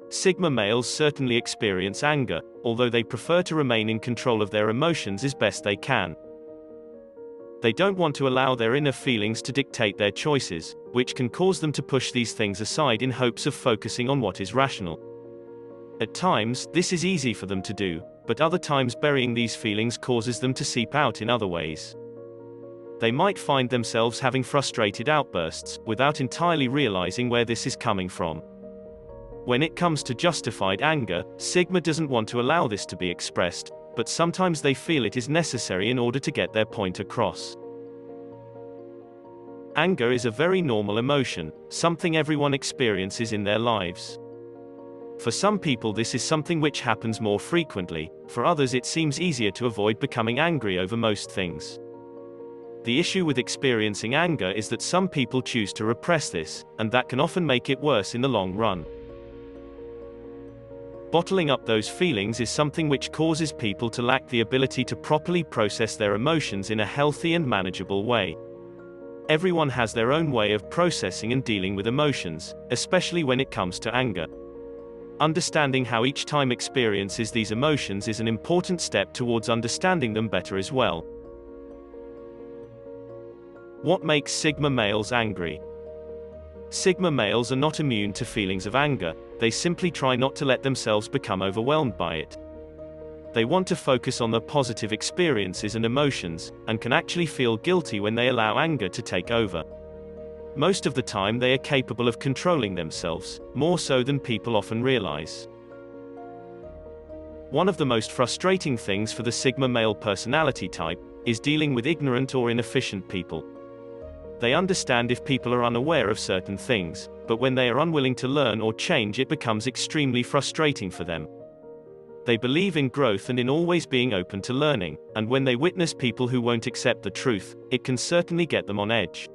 Sigma males certainly experience anger, although they prefer to remain in control of their emotions as best they can. They don't want to allow their inner feelings to dictate their choices, which can cause them to push these things aside in hopes of focusing on what is rational. At times, this is easy for them to do, but other times burying these feelings causes them to seep out in other ways. They might find themselves having frustrated outbursts, without entirely realizing where this is coming from. When it comes to justified anger, Sigma doesn't want to allow this to be expressed, but sometimes they feel it is necessary in order to get their point across. Anger is a very normal emotion, something everyone experiences in their lives. For some people this is something which happens more frequently, for others it seems easier to avoid becoming angry over most things. The issue with experiencing anger is that some people choose to repress this, and that can often make it worse in the long run. Bottling up those feelings is something which causes people to lack the ability to properly process their emotions in a healthy and manageable way. Everyone has their own way of processing and dealing with emotions, especially when it comes to anger. Understanding how each time experiences these emotions is an important step towards understanding them better as well. What makes Sigma males angry? Sigma males are not immune to feelings of anger, they simply try not to let themselves become overwhelmed by it. They want to focus on the positive experiences and emotions, and can actually feel guilty when they allow anger to take over. Most of the time they are capable of controlling themselves, more so than people often realize. One of the most frustrating things for the Sigma male personality type is dealing with ignorant or inefficient people. They understand if people are unaware of certain things, but when they are unwilling to learn or change it becomes extremely frustrating for them. They believe in growth and in always being open to learning, and when they witness people who won't accept the truth, it can certainly get them on edge.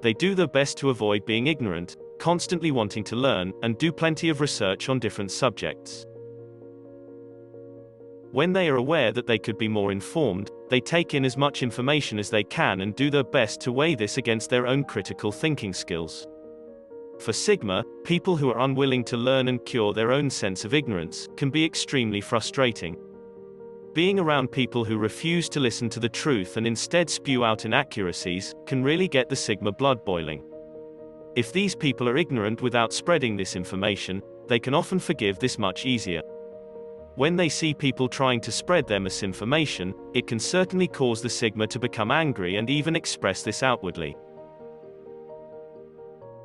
They do their best to avoid being ignorant, constantly wanting to learn, and do plenty of research on different subjects. When they are aware that they could be more informed, they take in as much information as they can and do their best to weigh this against their own critical thinking skills. For Sigma, people who are unwilling to learn and cure their own sense of ignorance can be extremely frustrating. Being around people who refuse to listen to the truth and instead spew out inaccuracies can really get the Sigma blood boiling. If these people are ignorant without spreading this information, they can often forgive this much easier. When they see people trying to spread their misinformation, it can certainly cause the Sigma to become angry and even express this outwardly.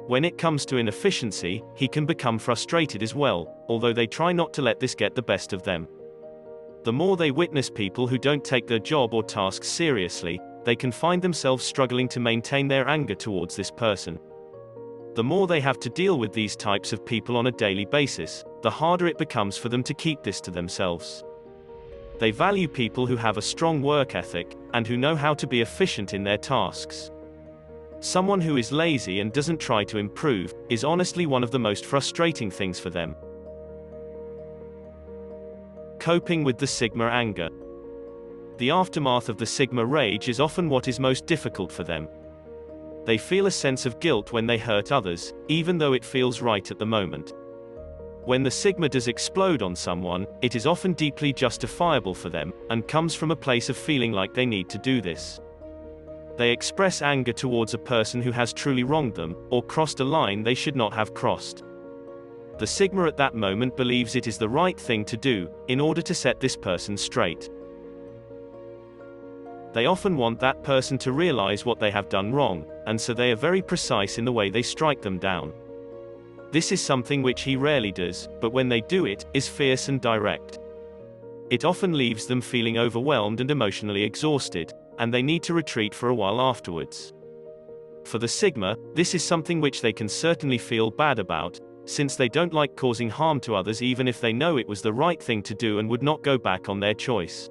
When it comes to inefficiency, he can become frustrated as well, although they try not to let this get the best of them. The more they witness people who don't take their job or tasks seriously, they can find themselves struggling to maintain their anger towards this person. The more they have to deal with these types of people on a daily basis, the harder it becomes for them to keep this to themselves. They value people who have a strong work ethic, and who know how to be efficient in their tasks. Someone who is lazy and doesn't try to improve, is honestly one of the most frustrating things for them. Coping with the Sigma anger. The aftermath of the Sigma rage is often what is most difficult for them. They feel a sense of guilt when they hurt others, even though it feels right at the moment. When the Sigma does explode on someone, it is often deeply justifiable for them, and comes from a place of feeling like they need to do this. They express anger towards a person who has truly wronged them, or crossed a line they should not have crossed. The Sigma at that moment believes it is the right thing to do, in order to set this person straight. They often want that person to realize what they have done wrong, and so they are very precise in the way they strike them down. This is something which he rarely does, but when they do it, is fierce and direct. It often leaves them feeling overwhelmed and emotionally exhausted, and they need to retreat for a while afterwards. For the Sigma, this is something which they can certainly feel bad about, since they don't like causing harm to others even if they know it was the right thing to do and would not go back on their choice.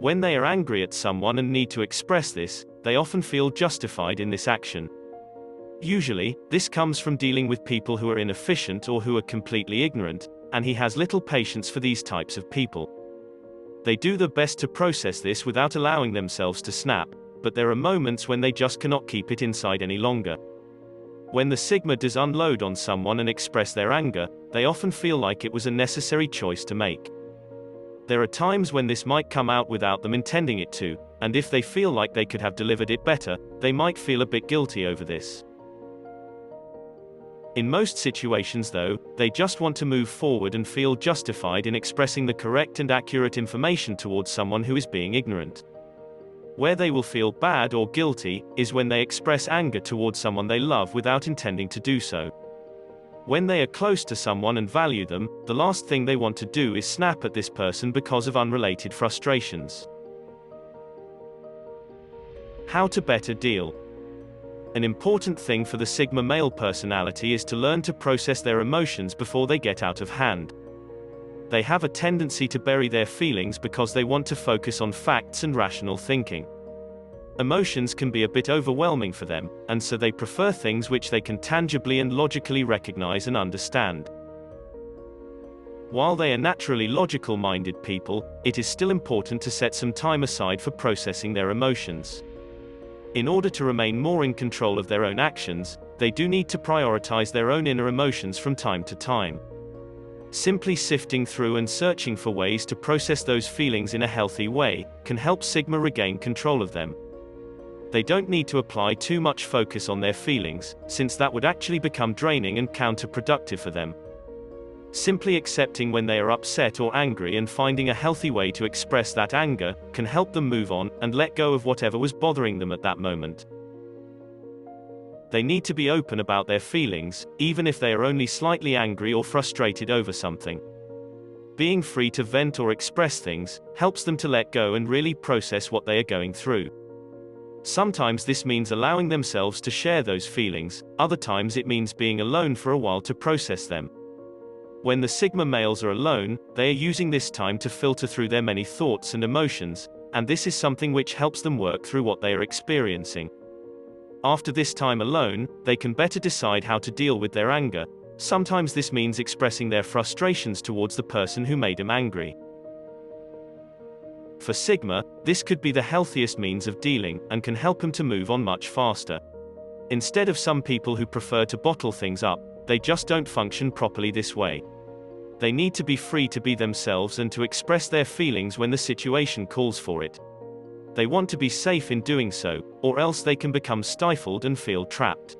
When they are angry at someone and need to express this, they often feel justified in this action. Usually, this comes from dealing with people who are inefficient or who are completely ignorant, and he has little patience for these types of people. They do their best to process this without allowing themselves to snap, but there are moments when they just cannot keep it inside any longer. When the Sigma does unload on someone and express their anger, they often feel like it was a necessary choice to make. There are times when this might come out without them intending it to, and if they feel like they could have delivered it better, they might feel a bit guilty over this. In most situations though, they just want to move forward and feel justified in expressing the correct and accurate information towards someone who is being ignorant. Where they will feel bad or guilty is when they express anger towards someone they love without intending to do so. When they are close to someone and value them, the last thing they want to do is snap at this person because of unrelated frustrations. How to better deal. An important thing for the Sigma male personality is to learn to process their emotions before they get out of hand. They have a tendency to bury their feelings because they want to focus on facts and rational thinking. Emotions can be a bit overwhelming for them, and so they prefer things which they can tangibly and logically recognize and understand. While they are naturally logical-minded people, it is still important to set some time aside for processing their emotions. In order to remain more in control of their own actions, they do need to prioritize their own inner emotions from time to time. Simply sifting through and searching for ways to process those feelings in a healthy way can help Sigma regain control of them. They don't need to apply too much focus on their feelings, since that would actually become draining and counterproductive for them. Simply accepting when they are upset or angry and finding a healthy way to express that anger can help them move on and let go of whatever was bothering them at that moment. They need to be open about their feelings, even if they are only slightly angry or frustrated over something. Being free to vent or express things helps them to let go and really process what they are going through. Sometimes this means allowing themselves to share those feelings, other times it means being alone for a while to process them. When the Sigma males are alone, they are using this time to filter through their many thoughts and emotions, and this is something which helps them work through what they are experiencing. After this time alone, they can better decide how to deal with their anger. Sometimes this means expressing their frustrations towards the person who made them angry. For Sigma, this could be the healthiest means of dealing, and can help them to move on much faster. Instead of some people who prefer to bottle things up, they just don't function properly this way. They need to be free to be themselves and to express their feelings when the situation calls for it. They want to be safe in doing so, or else they can become stifled and feel trapped.